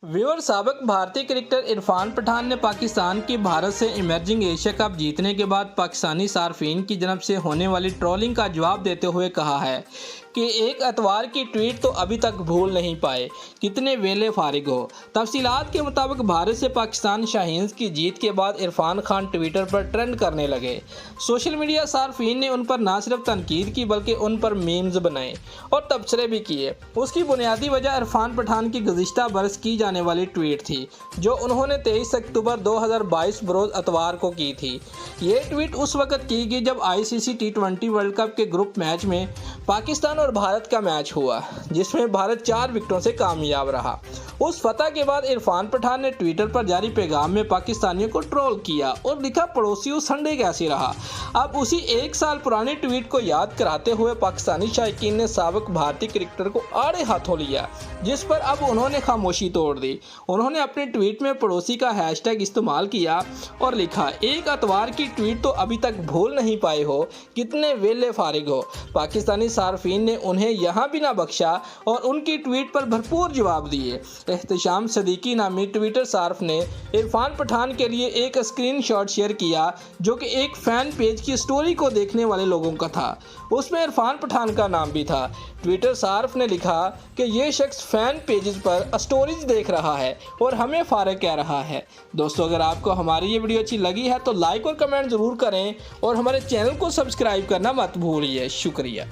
Viewer साबिक भारतीय cricketer Irfan Pathan ने पाकिस्तान की भारत से इमर्जिंग एशिया कप जीतने के बाद पाकिस्तानी सार्फिन की जानब से होने वाली ट्रोलिंग का जवाब देते हुए कहा है कि एक एतवार की ट्वीट तो अभी तक भूल नहीं पाए, कितने वेले फारिग हो। तफसीलात के मुताबिक भारत से पाकिस्तान शाहीन्स की जीत के बाद इरफान खान ट्विटर पर ट्रेंड करने लगे। सोशल मीडिया सार्फिन ने उन पर ना सिर्फ तनकीद की बल्कि उन पर मीम्स बनाए और तबसरे भी किए। उसकी बुनियादी वजह इरफान पठान की गुज़िश्ता बरस की जाने वाली ट्वीट थी जो उन्होंने 23 अक्टूबर 2022 बरोज़ एतवार को की थी। ये ट्वीट उस वक्त की गई जब ICC T20 वर्ल्ड कप के ग्रुप मैच में पाकिस्तान और भारत का मैच हुआ, जिसमें भारत 4 विकेटों से कामयाब रहा। उस फतह के बाद इरफान पठान ने ट्विटर पर जारी पैगाम में पाकिस्तानियों को ट्रोल किया और लिखा, पड़ोसियों संडे कैसे रहा। अब उसी 1 साल पुरानी ट्वीट को याद कराते हुए पाकिस्तानी शायकीन ने साबिक भारतीय क्रिकेटर को आड़े हाथों लिया, जिस पर अब उन्होंने खामोशी तोड़ दी। उन्होंने अपने ट्वीट में पड़ोसी का हैशटैग इस्तेमाल किया और लिखा, एक एतवार की ट्वीट तो अभी तक भूल नहीं पाए हो, कितने वेले फारिग हो। पाकिस्तानी सार्फिन ने उन्हें यहाँ भी ना बख्शा और उनकी ट्वीट पर भरपूर जवाब दिए। एहतशाम सदीकी नामी ट्विटर सार्फ ने इरफान पठान के लिए एक स्क्रीनशॉट शेयर किया जो कि एक फ़ैन पेज की स्टोरी को देखने वाले लोगों का था। उसमें इरफान पठान का नाम भी था। ट्विटर सार्फ ने लिखा कि ये शख्स फ़ैन पेजेस पर स्टोरीज देख रहा है और हमें फारिग कह रहा है। दोस्तों, अगर आपको हमारी ये वीडियो अच्छी लगी है तो लाइक और कमेंट ज़रूर करें और हमारे चैनल को सब्सक्राइब करना मत भूलिए। शुक्रिया।